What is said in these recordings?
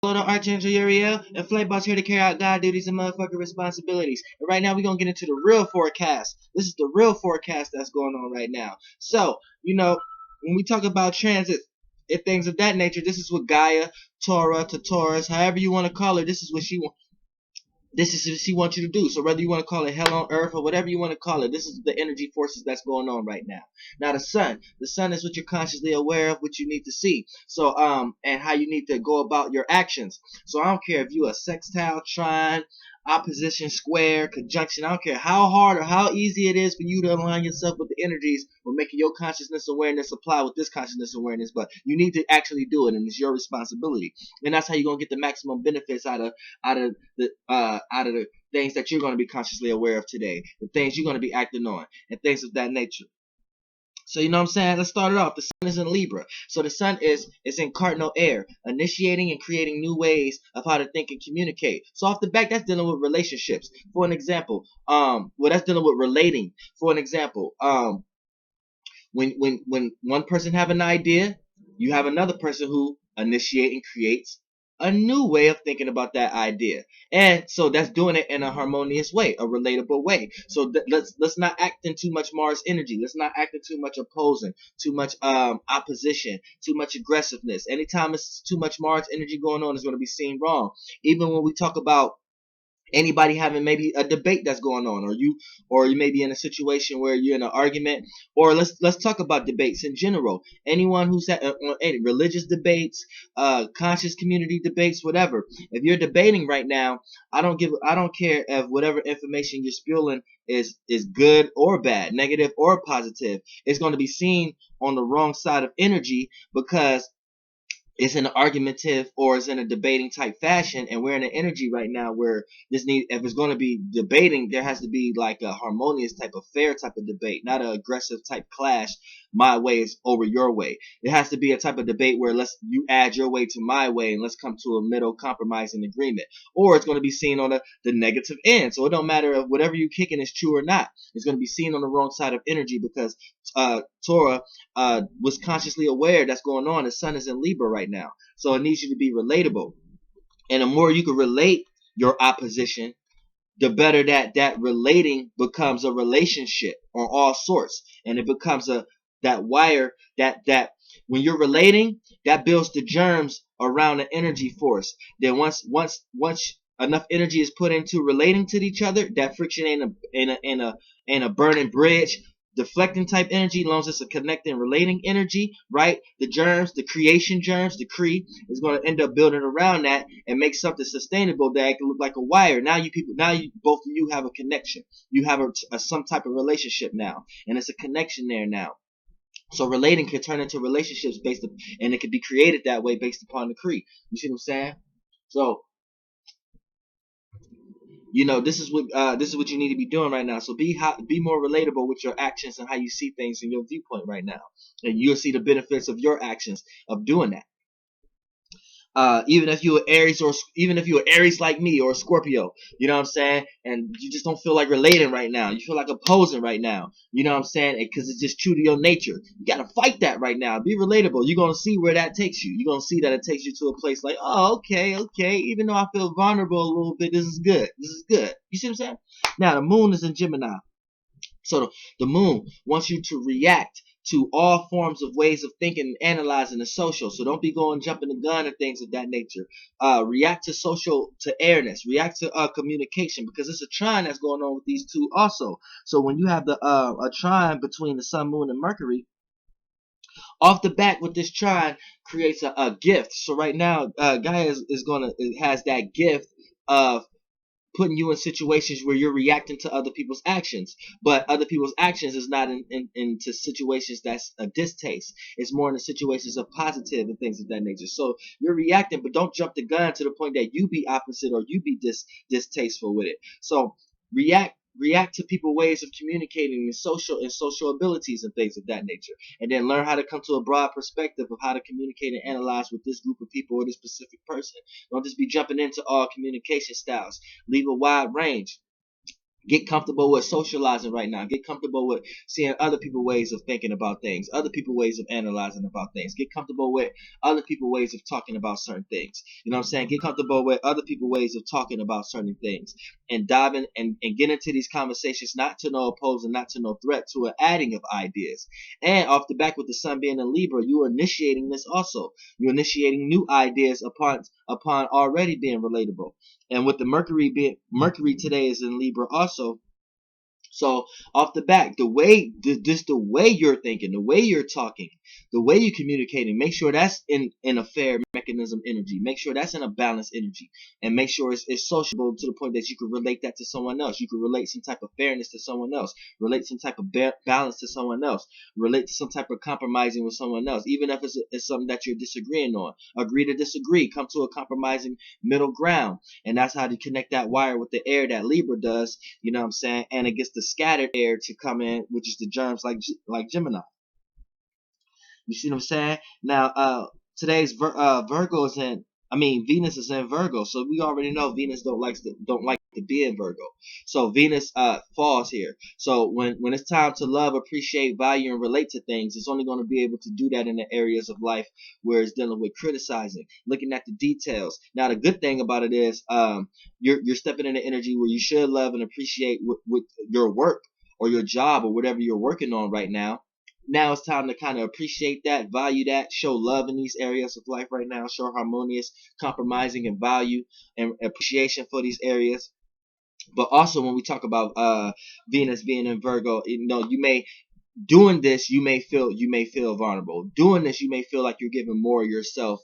Hello, Archangel Uriel, and Flatboss here to carry out God duties and motherfucking responsibilities. And right now, we're gonna get into the real forecast. This is the real forecast that's going on right now. So, when we talk about transits and things of that nature, this is what Gaia, Taura to Taurus, however you want to call her, this is what she wants. This is what she wants you to do. So whether you want to call it hell on earth or whatever you want to call it, this is the energy forces that's going on right now. Now the sun is what you're consciously aware of, what you need to see. So and how you need to go about your actions. So I don't care if you a sextile, trine, opposition, square, conjunction. I don't care how hard or how easy it is for you to align yourself with the energies or making your consciousness awareness apply with this consciousness awareness, but you need to actually do it, and it's your responsibility. And that's how you're gonna get the maximum benefits out of the things that you're going to be consciously aware of today, the things you're going to be acting on, and things of that nature. So you know what I'm saying? Let's start it off. The sun is in Libra. So the sun is in cardinal air, initiating and creating new ways of how to think and communicate. So off the back, that's dealing with relationships. For an example, that's dealing with relating. For an example, when one person have an idea, you have another person who initiate and creates a new way of thinking about that idea, and so that's doing it in a harmonious way, a relatable way. So let's not act in too much Mars energy. Let's not act in too much opposing, too much opposition, too much aggressiveness. Anytime it's too much Mars energy going on, it's going to be seen wrong. Even when we talk about anybody having maybe a debate that's going on, or you may be in a situation where you're in an argument, or let's talk about debates in general. Anyone who's at any religious debates, conscious community debates, whatever. If you're debating right now, I don't care if whatever information you're spewing is good or bad, negative or positive. It's going to be seen on the wrong side of energy, because it's in an argumentative or it's in a debating type fashion, and we're in an energy right now where if it's going to be debating, there has to be like a harmonious type of fair type of debate, not an aggressive type clash. My way is over your way. It has to be a type of debate where you add your way to my way, and let's come to a middle compromise and agreement. Or it's going to be seen on the negative end. So it don't matter if whatever you kicking is true or not. It's going to be seen on the wrong side of energy, because Taura was consciously aware that's going on. The sun is in Libra right now, so it needs you to be relatable. And the more you can relate your opposition, the better that relating becomes a relationship on all sorts, and it becomes that wire that when you're relating, that builds the germs around the energy force. Then once enough energy is put into relating to each other, that friction ain't a burning bridge. Deflecting type energy, long as it's a connecting, relating energy, right? The germs, the creation germs, the Cree is going to end up building around that and make something sustainable that can look like a wire. Now both of you have a connection. You have some type of relationship now, and it's a connection there now. So relating can turn into relationships and it can be created that way based upon the Cree. You see what I'm saying? So this is what you need to be doing right now. So be more relatable with your actions and how you see things in your viewpoint right now, and you'll see the benefits of your actions of doing that. Even if you're Aries like me, or a Scorpio, you know what I'm saying, and you just don't feel like relating right now, you feel like opposing right now, you know what I'm saying, because it's just true to your nature. You gotta fight that right now. Be relatable. You're gonna see where that takes you. You're gonna see that it takes you to a place like, oh, okay, even though I feel vulnerable a little bit, this is good. You see what I'm saying? Now the moon is in Gemini. So the moon wants you to react to all forms of ways of thinking and analyzing the social. So don't be jumping the gun and things of that nature. React to airness. React to communication, because it's a trine that's going on with these two also. So when you have a trine between the sun, moon, and Mercury, off the back with this trine creates a gift. So right now, Gaia has that gift of putting you in situations where you're reacting to other people's actions, but other people's actions is not into situations that's a distaste. It's more in the situations of positive and things of that nature. So you're reacting, but don't jump the gun to the point that you be opposite or you be distasteful with it. So react to people's ways of communicating and social abilities and things of that nature, and then learn how to come to a broad perspective of how to communicate and analyze with this group of people or this specific person. Don't just be jumping into all communication styles. Leave a wide range. Get comfortable with socializing right now. Get comfortable with seeing other people's ways of thinking about things, other people's ways of analyzing about things. Get comfortable with other people's ways of talking about certain things. You know what I'm saying? Get comfortable with other people's ways of talking about certain things. And dive in and get into these conversations, not to no opposing, not to no threat, to an adding of ideas. And off the back with the sun being in Libra, you are initiating this also. You're initiating new ideas upon already being relatable. And with the Mercury today is in Libra also. So off the back, the way you're thinking, the way you're talking, the way you're communicating, make sure that's in a fair mechanism energy. Make sure that's in a balanced energy, and make sure it's sociable to the point that you can relate that to someone else. You can relate some type of fairness to someone else, relate some type of balance to someone else, relate to some type of compromising with someone else, even if it's something that you're disagreeing on. Agree to disagree, come to a compromising middle ground, and that's how to connect that wire with the air that Libra does. You know what I'm saying? And it gets the scattered air to come in, which is the germs like Gemini. You see what I'm saying? Now, today's Virgo is in. I mean, Venus is in Virgo, so we already know Venus don't like to be in Virgo. So Venus falls here. So when it's time to love, appreciate, value, and relate to things, it's only going to be able to do that in the areas of life where it's dealing with criticizing, looking at the details. Now, the good thing about it is, you're stepping in the energy where you should love and appreciate with your work or your job or whatever you're working on right now. Now it's time to kind of appreciate that, value that, show love in these areas of life right now, show harmonious, compromising, and value and appreciation for these areas. But also when we talk about Venus being in Virgo, you may doing this, you may feel vulnerable. Doing this, you may feel like you're giving more of yourself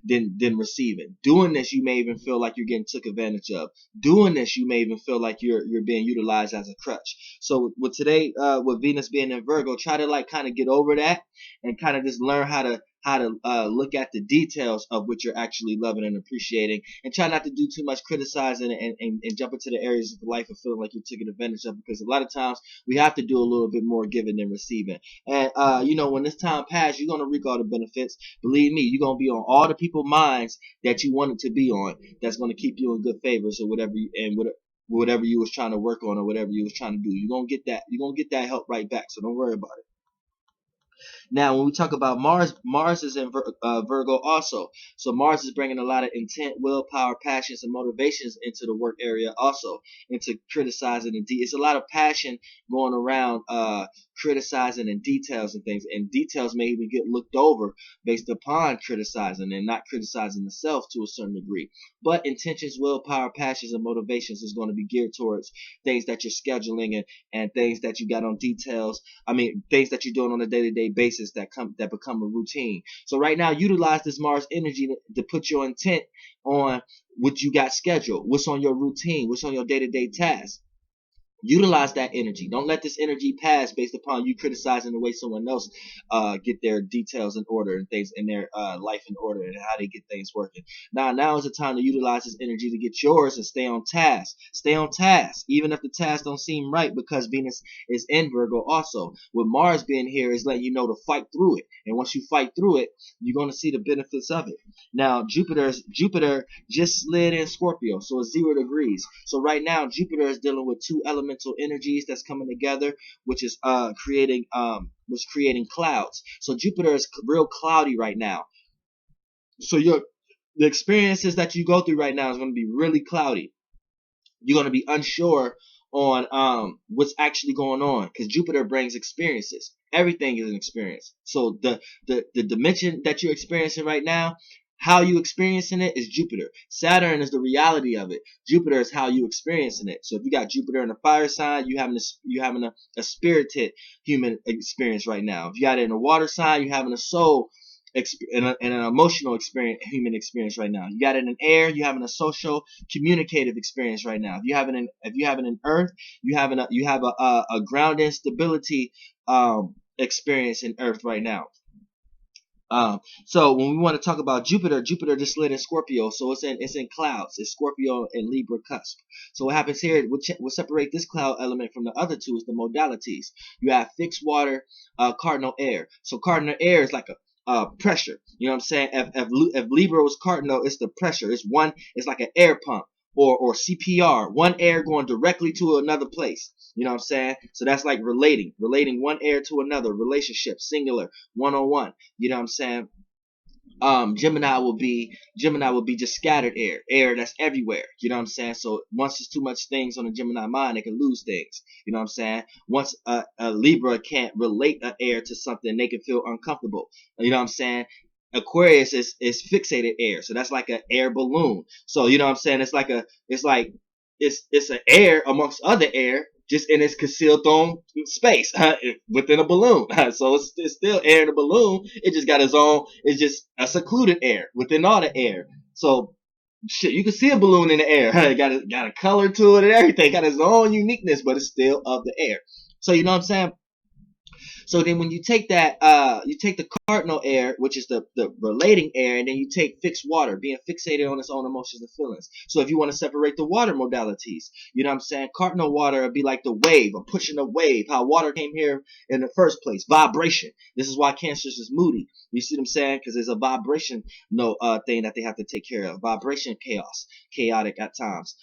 than receiving. Doing this, you may even feel like you're getting took advantage of. Doing this, you may even feel like you're being utilized as a crutch. So with today, with Venus being in Virgo, try to like kind of get over that and kind of just learn how to look at the details of what you're actually loving and appreciating, and try not to do too much criticizing and jump into the areas of life of feeling like you're taken advantage of, because a lot of times we have to do a little bit more giving than receiving. And when this time passes, you're gonna reap all the benefits. Believe me, you're gonna be on all the people's minds that you wanted to be on. That's gonna keep you in good favors or whatever you was trying to work on or whatever you was trying to do. You're gonna get that. You're gonna get that help right back. So don't worry about it. Now, when we talk about Mars, Mars is in Virgo also. So Mars is bringing a lot of intent, willpower, passions, and motivations into the work area also, into criticizing and it's a lot of passion going around criticizing and details and things. And details may even get looked over based upon criticizing and not criticizing the self to a certain degree. But intentions, willpower, passions, and motivations is going to be geared towards things that you're scheduling and things that you got on details. I mean, things that you're doing on a day-to-day basis that become a routine. So right now, utilize this Mars energy to put your intent on what you got scheduled, what's on your routine, what's on your day-to-day tasks. Utilize that energy. Don't let this energy pass based upon you criticizing the way someone else get their details in order and things in their life in order and how they get things working. Now is the time to utilize this energy to get yours and stay on task. Stay on task, even if the task don't seem right, because Venus is in Virgo also. With Mars being here is letting you know to fight through it. And once you fight through it, you're going to see the benefits of it. Now, Jupiter just slid in Scorpio, so it's 0 degrees. So right now, Jupiter is dealing with two elemental energies that's coming together, which is creating clouds. So Jupiter is real cloudy right now. So the experiences that you go through right now is going to be really cloudy. You're going to be unsure on what's actually going on, because Jupiter brings experiences. Everything is an experience. So the dimension that you're experiencing right now, how you experiencing it is Jupiter. Saturn is the reality of it. Jupiter is how you experiencing it. So if you got Jupiter in a fire sign, you having a spirited human experience right now. If you got it in a water sign, you having a soul and an emotional experience, human experience right now. You got it in air, you having a social, communicative experience right now. If you have it in earth, you have a grounding stability experience in earth right now. So when we want to talk about Jupiter just slid in Scorpio, so it's in clouds. It's Scorpio and Libra cusp. So what happens here, what separate this cloud element from the other two is the modalities. You have fixed water, cardinal air. So cardinal air is like a pressure. You know what I'm saying? If Libra was cardinal, it's the pressure. It's like an air pump. or CPR, one air going directly to another place. You know what I'm saying? So that's like relating one air to another, relationship, singular, one-on-one. You know what I'm saying? Gemini will be just scattered air that's everywhere. You know what I'm saying? So once there's too much things on the Gemini mind, they can lose things. You know what I'm saying? Once a Libra can't relate an air to something, they can feel uncomfortable. You know what I'm saying? Aquarius is fixated air, so that's like an air balloon. So you know what I'm saying? It's an air amongst other air, just in its concealed on space within a balloon. So it's still air in a balloon. It just got its own. It's just a secluded air within all the air. So shit, you can see a balloon in the air. It got a color to it and everything. Got its own uniqueness, but it's still of the air. So you know what I'm saying? So then when you take that, you take the cardinal air, which is the relating air, and then you take fixed water, being fixated on its own emotions and feelings. So if you want to separate the water modalities, you know what I'm saying? Cardinal water would be like the wave, or pushing a wave, how water came here in the first place, vibration. This is why Cancer is moody. You see what I'm saying? Because there's a vibration thing that they have to take care of. Vibration chaos, chaotic at times.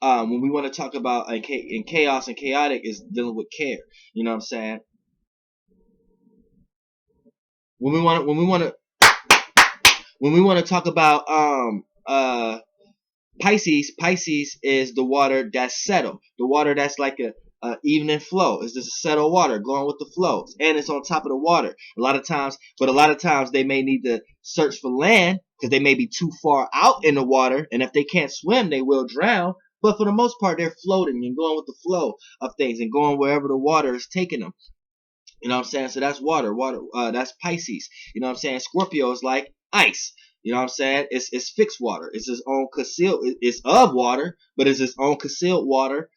When we want to talk about in chaos and chaotic is dealing with care. You know what I'm saying? When we want to talk about Pisces is the water that's settled, the water that's like a evening flow. It's just a settled water going with the flow, and it's on top of the water. A lot of times they may need to search for land because they may be too far out in the water, and if they can't swim, they will drown. But for the most part, they're floating and going with the flow of things and going wherever the water is taking them. You know what I'm saying? So that's water. That's Pisces. You know what I'm saying? Scorpio is like ice. You know what I'm saying? It's fixed water. It's its own concealed. It's of water, but it's its own concealed water.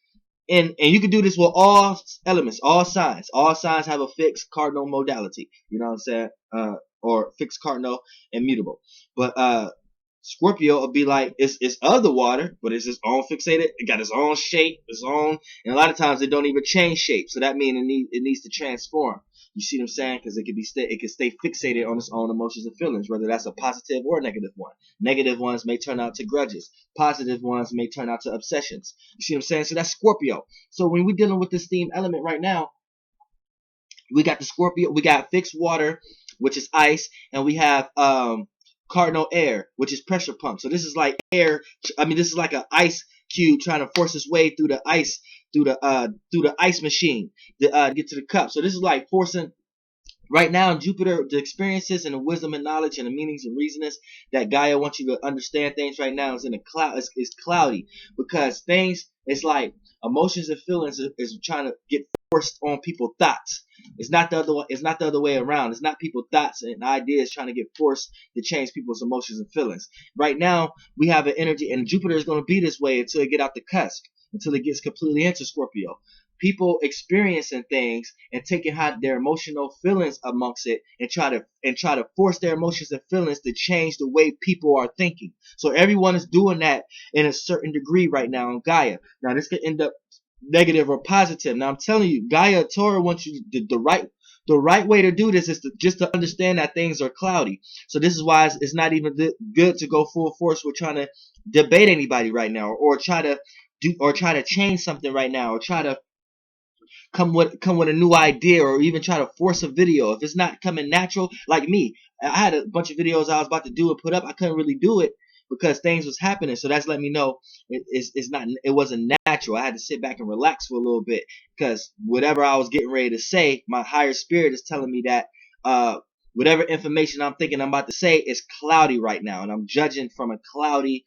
And you can do this with all elements, all signs. All signs have a fixed cardinal modality. You know what I'm saying? Or fixed cardinal and mutable. But Scorpio will be like it's of the water, but it's its own fixated. It got its own shape, its own, and a lot of times it don't even change shape. So that means it needs to transform. You see what I'm saying? Because it can stay fixated on its own emotions and feelings, whether that's a positive or a negative one. Negative ones may turn out to grudges. Positive ones may turn out to obsessions. You see what I'm saying? So that's Scorpio. So when we're dealing with this theme element right now, we got the Scorpio, we got fixed water, which is ice, and we have cardinal air, which is pressure pump. So this is like air. I mean, this is like an ice cube trying to force its way through the ice, through the ice machine to get to the cup. So this is like forcing. Right now, Jupiter, the experiences and the wisdom and knowledge and the meanings and reasonings that Gaia wants you to understand things right now is in a cloud. It's cloudy because things. It's like emotions and feelings is trying to get forced on people's thoughts. It's not the other. It's not the other way around. It's not people's thoughts and ideas trying to get forced to change people's emotions and feelings. Right now, we have an energy, and Jupiter is going to be this way until it get out the cusp, until it gets completely into Scorpio. People experiencing things and taking their emotional feelings amongst it and try to force their emotions and feelings to change the way people are thinking. So everyone is doing that in a certain degree right now on Gaia. Now this could end up negative or positive. Now I'm telling you, Gaia Taura wants you the right way to do this is just to understand that things are cloudy. So this is why it's not even good to go full force with trying to debate anybody right now, or try to change something right now, or try to come with a new idea, or even try to force a video. If it's not coming natural, like me, I had a bunch of videos I was about to do and put up. I couldn't really do it because things was happening. So that's letting me know it wasn't natural. I had to sit back and relax for a little bit because whatever I was getting ready to say, my higher spirit is telling me that whatever information I'm thinking I'm about to say is cloudy right now, and I'm judging from a cloudy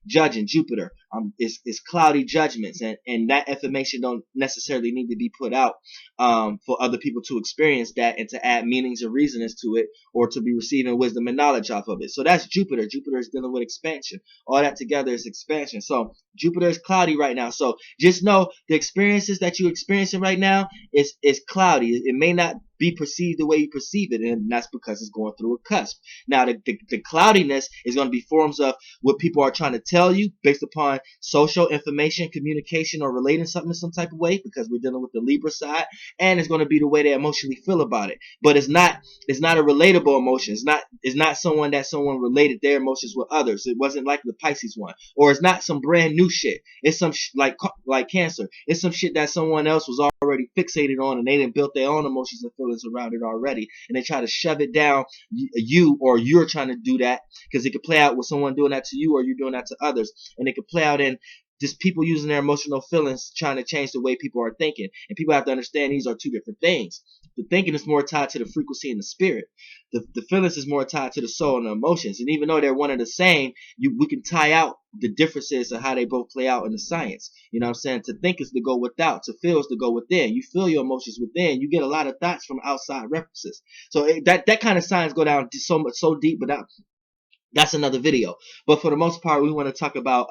judging Jupiter. It's cloudy judgments, and that information don't necessarily need to be put out for other people to experience that and to add meanings and reasonings to it, or to be receiving wisdom and knowledge off of it. So that's Jupiter. Jupiter is dealing with expansion. All that together is expansion. So Jupiter is cloudy right now. So just know the experiences that you're experiencing right now is cloudy. It may not be perceived the way you perceive it, and that's because it's going through a cusp. Now, the cloudiness is going to be forms of what people are trying to tell you based upon social information, communication, or relating something in some type of way, because we're dealing with the Libra side, and it's going to be the way they emotionally feel about it. But it's not a relatable emotion. It's not someone related their emotions with others. It wasn't like the Pisces one, or it's not some brand new shit. It's some like Cancer. It's some shit that someone else was already fixated on, and they didn't build their own emotions and feelings around it already, and they try to shove it down you, or you're trying to do that, because it could play out with someone doing that to you, or you doing that to others, and it could play out in just people using their emotional feelings trying to change the way people are thinking. And people have to understand these are two different things. The thinking is more tied to the frequency and the spirit. The feelings is more tied to the soul and the emotions. And even though they're one and the same, we can tie out the differences of how they both play out in the science. You know what I'm saying? To think is to go without. To feel is to go within. You feel your emotions within. You get a lot of thoughts from outside references. So that kind of science go down so deep, but that's another video. But for the most part, we want to talk about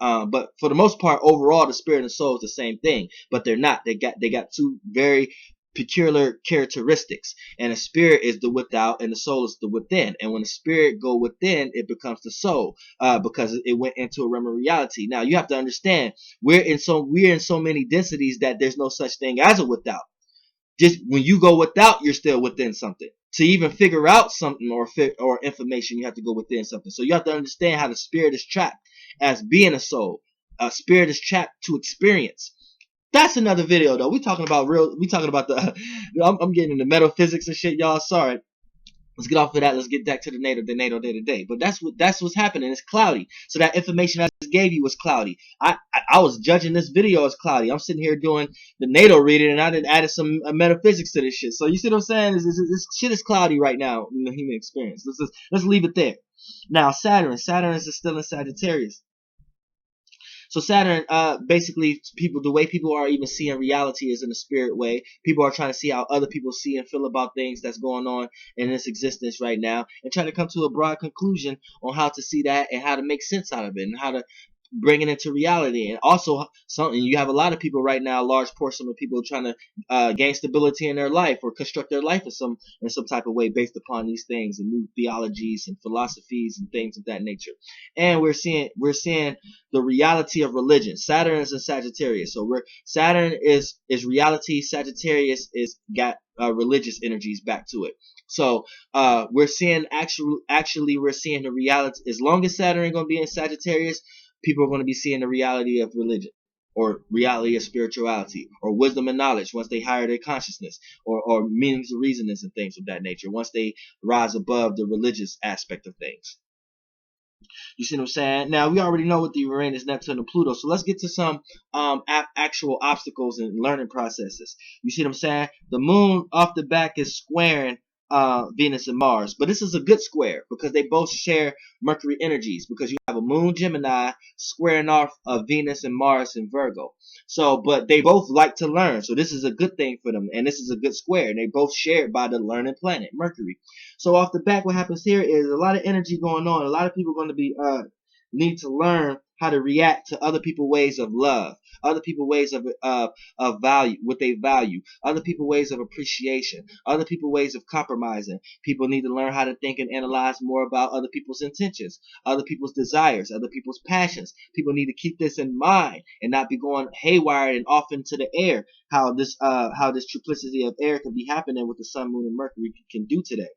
but for the most part, overall, the spirit and the soul is the same thing, but they're not. They got two very peculiar characteristics, and the spirit is the without and the soul is the within. And when the spirit go within, it becomes the soul, because it went into a realm of reality. Now you have to understand, we're in so many densities that there's no such thing as a without. Just when you go without, you're still within something. To even figure out something or information, you have to go within something. So you have to understand how the spirit is trapped as being a soul. A spirit is trapped to experience. That's another video though. We talking about the I'm getting into metaphysics and shit, y'all. Sorry. Let's get off of that. Let's get back to the natal day to day. But that's what's happening. It's cloudy. So that information I just gave you was cloudy. I was judging this video as cloudy. I'm sitting here doing the natal reading, and I done added some metaphysics to this shit. So you see what I'm saying? This shit is cloudy right now in the human experience. Let's leave it there. Now Saturn is still in Sagittarius. So Saturn, basically, the way people are even seeing reality is in a spirit way. People are trying to see how other people see and feel about things that's going on in this existence right now, and trying to come to a broad conclusion on how to see that and how to make sense out of it and how to bring it into reality. And also, you have a lot of people right now, a large portion of people trying to gain stability in their life or construct their life in some type of way based upon these things and new theologies and philosophies and things of that nature. And we're seeing the reality of religion. Saturn is in Sagittarius, so Saturn is reality. Sagittarius is got religious energies back to it. So we're seeing we're seeing the reality. As long as Saturn is going to be in Sagittarius, people are going to be seeing the reality of religion, or reality of spirituality, or wisdom and knowledge once they higher their consciousness, or meanings of reasonings and things of that nature once they rise above the religious aspect of things. You see what I'm saying? Now, we already know what the Uranus, Neptune, and Pluto, so let's get to some actual obstacles and learning processes. You see what I'm saying? The moon off the back is squaring Venus and Mars, but this is a good square because they both share Mercury energies, because you have a moon Gemini squaring off Venus and Mars in Virgo. So, but they both like to learn, so this is a good thing for them, and this is a good square, and they both shared by the learning planet Mercury. So off the back, what happens here is a lot of energy going on. A lot of people are going to be need to learn how to react to other people's ways of love, other people's ways of value, what they value, other people's ways of appreciation, other people's ways of compromising. People need to learn how to think and analyze more about other people's intentions, other people's desires, other people's passions. People need to keep this in mind and not be going haywire and off into the air. How this triplicity of air can be happening with the sun, moon, and Mercury can do today.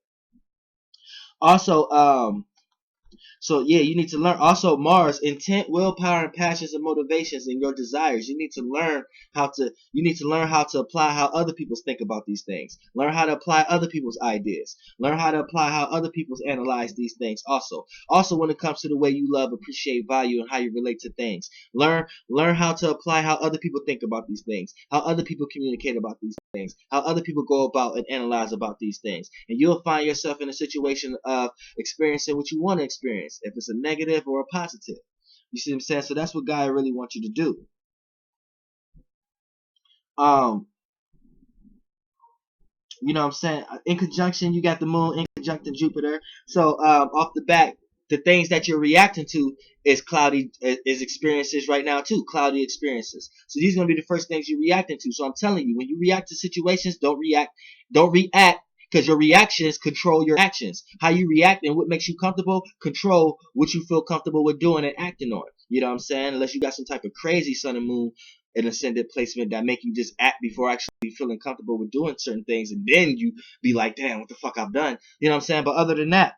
Also, so yeah, you need to learn. Also, Mars, intent, willpower, and passions and motivations and your desires. You need to learn how to apply how other people think about these things. Learn how to apply other people's ideas. Learn how to apply how other people analyze these things. Also, when it comes to the way you love, appreciate, value, and how you relate to things, learn how to apply how other people think about these things, how other people communicate about these things, how other people go about and analyze about these things, and you'll find yourself in a situation of experiencing what you want to experience, if it's a negative or a positive. You see what I'm saying? So that's what Gaia really wants you to do. You know what I'm saying? In conjunction, you got the moon in conjunction Jupiter. So off the back, the things that you're reacting to is cloudy, is experiences right now too, cloudy experiences. So these are going to be the first things you're reacting to. So I'm telling you, when you react to situations, don't react, because your reactions control your actions. How you react and what makes you comfortable control what you feel comfortable with doing and acting on. You know what I'm saying? Unless you got some type of crazy sun and moon and ascendant placement that make you just act before actually feeling comfortable with doing certain things, and then you be like, damn, what the fuck I've done. You know what I'm saying? But other than that,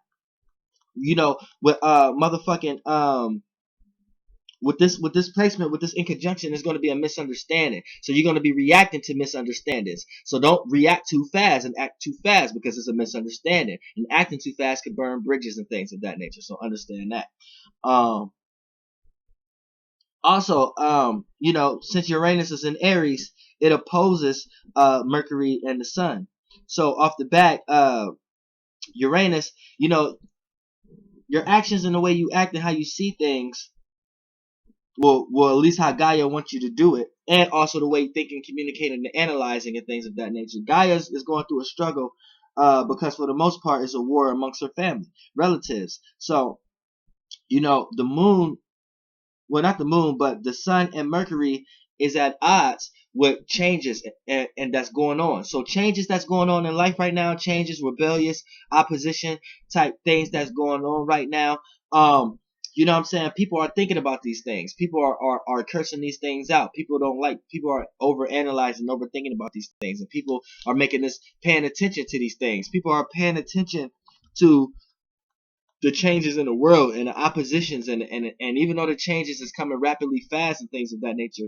you know, with motherfucking with this placement, with this in conjunction, is going to be a misunderstanding. So you're going to be reacting to misunderstandings. So don't react too fast and act too fast, because it's a misunderstanding. And acting too fast could burn bridges and things of that nature. So understand that. Also, you know, since Uranus is in Aries, it opposes Mercury and the Sun. So off the bat, Uranus, you know, your actions and the way you act and how you see things well, at least how Gaia wants you to do it, and also the way you think and communicating and analyzing and things of that nature. Gaia is going through a struggle because for the most part it's a war amongst her family, relatives. So, you know, the moon, well, not the moon, but the sun and Mercury is at odds with changes and that's going on. So changes that's going on in life right now, changes, rebellious, opposition type things that's going on right now. You know what I'm saying? People are thinking about these things. People are cursing these things out. People are over analyzing, overthinking about these things. And people are making this, paying attention to these things. People are paying attention to the changes in the world and the oppositions, and even though the changes is coming rapidly fast and things of that nature,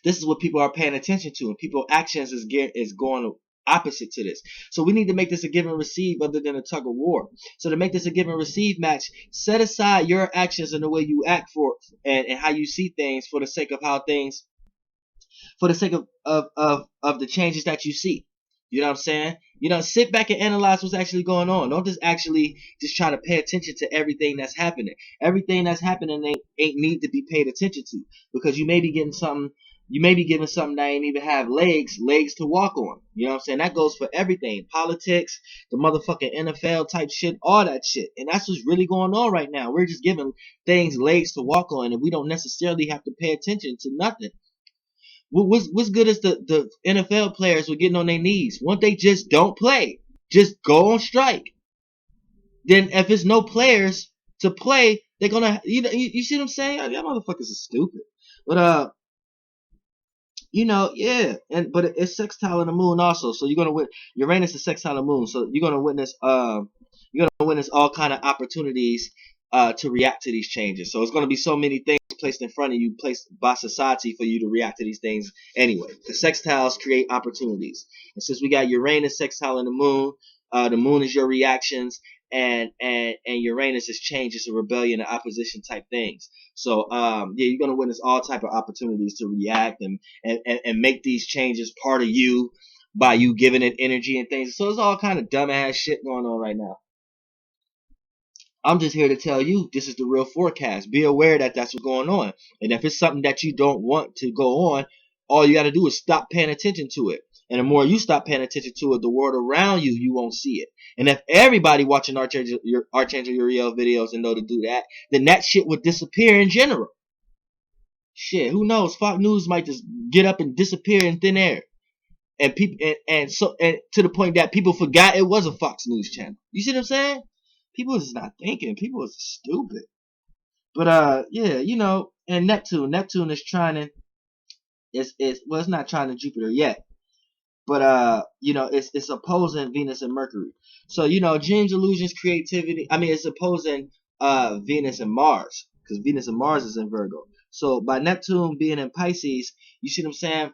this is what people are paying attention to, and people actions is going opposite to this. So we need to make this a give and receive other than a tug of war. So to make this a give and receive match, set aside your actions and the way you act for and how you see things for the sake of how things, for the sake of the changes that you see. You know what I'm saying? You know, sit back and analyze what's actually going on. Don't just try to pay attention to everything that's happening. Everything that's happening ain't need to be paid attention to, because you may be getting something. You may be giving something that ain't even have legs to walk on. You know what I'm saying? That goes for everything. Politics, the motherfucking NFL type shit, all that shit. And that's what's really going on right now. We're just giving things legs to walk on, and we don't necessarily have to pay attention to nothing. What's good is the NFL players were getting on their knees. Once they just don't play, just go on strike. Then if it's no players to play, they're gonna, you see what I'm saying? Y'all motherfuckers are stupid. But you know, yeah, but it's sextile in the moon also, so you're gonna win. Uranus is sextile in the moon, so you're gonna witness all kind of opportunities to react to these changes. So it's gonna be so many things placed in front of you, placed by society for you to react to these things anyway. The sextiles create opportunities, and since we got Uranus sextile in the moon is your reactions, and Uranus is changes, and rebellion and opposition type things. So yeah, you're gonna witness all type of opportunities to react and make these changes part of you by you giving it energy and things. So it's all kind of dumbass shit going on right now. I'm just here to tell you this is the real forecast. Be aware that that's what's going on. And if it's something that you don't want to go on, all you got to do is stop paying attention to it. And the more you stop paying attention to it, the world around you, you won't see it. And if everybody watching Archangel Uriel videos and know to do that, then that shit would disappear in general. Shit, who knows? Fox News might just get up and disappear in thin air. And people and to the point that people forgot it was a Fox News channel. You see what I'm saying? People is not thinking. People is stupid. But yeah, you know, and Neptune is trying to, it's not trying to Jupiter yet, but you know, it's opposing Venus and Mercury. So you know, dreams, illusions, creativity. I mean, it's opposing Venus and Mars, because Venus and Mars is in Virgo. So by Neptune being in Pisces, you see what I'm saying?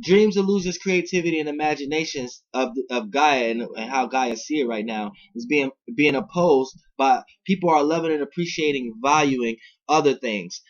Dreams, illusions, creativity, and imaginations of Gaia and how Gaia see it right now is being opposed by people are loving and appreciating, valuing other things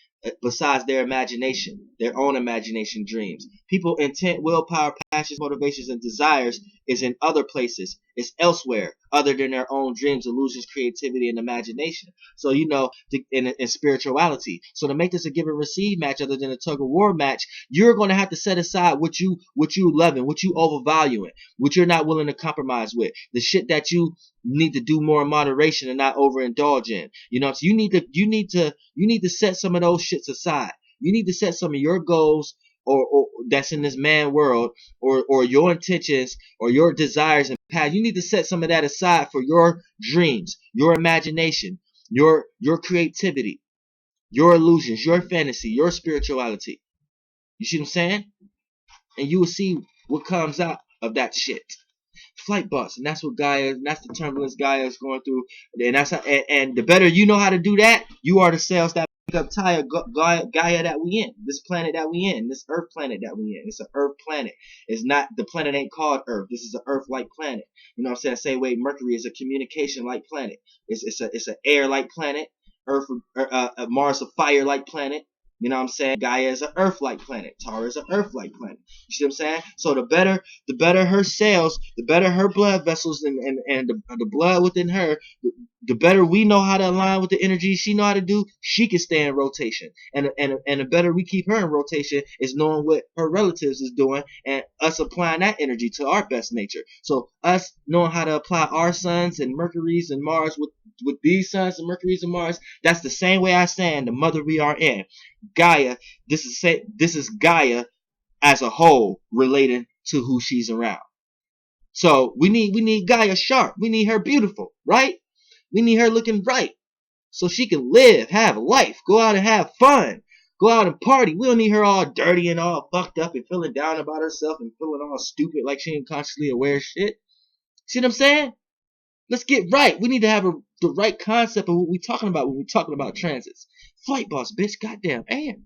besides their imagination, their own imagination, dreams. People intent, willpower, passions, motivations, and desires is in other places It's elsewhere other than their own dreams, illusions, creativity, and imagination. So, in spirituality. So to make this a give and receive match other than a tug of war match, you're going to have to set aside what you loving, what you overvaluing, what you're not willing to compromise with, the shit that you need to do more in moderation and not overindulge in. So you need to set some of those shits aside. You need to set some of your goals or that's in this man world, or your intentions or your desires and path. You need to set some of that aside for your dreams, your imagination, your creativity, your illusions, your fantasy, your spirituality. You see what I'm saying? And you will see what comes out of that shit. Flight bus, and that's what Gaia, and that's the turbulence Gaia is going through, and and the better you know how to do that, you are the cells that make up Gaia that we in, this planet that we in, this Earth planet that we in. It's an Earth planet. It's not, the planet ain't called Earth. This is an Earth-like planet. You know what I'm saying? Same way Mercury is a communication-like planet. It's an air-like planet. Earth, Mars a fire-like planet. You know what I'm saying? Gaia is an Earth-like planet. Taura is an Earth-like planet. You see what I'm saying? So the better her cells, the better her blood vessels and the blood within her, the better we know how to align with the energy she know how to do, she can stay in rotation. And the better we keep her in rotation is knowing what her relatives is doing and us applying that energy to our best nature. So us knowing how to apply our suns and Mercury's and Mars with these suns and Mercury's and Mars, that's the same way I stand the mother we are in. Gaia, this is Gaia as a whole relating to who she's around. So we need Gaia sharp. We need her beautiful, right? We need her looking bright so she can live, have life, go out and have fun, go out and party. We don't need her all dirty and all fucked up and feeling down about herself and feeling all stupid like she ain't consciously aware of shit. See what I'm saying? Let's get right. We need to have the right concept of what we're talking about when we're talking about transits. Flight boss, bitch. Goddamn. Damn.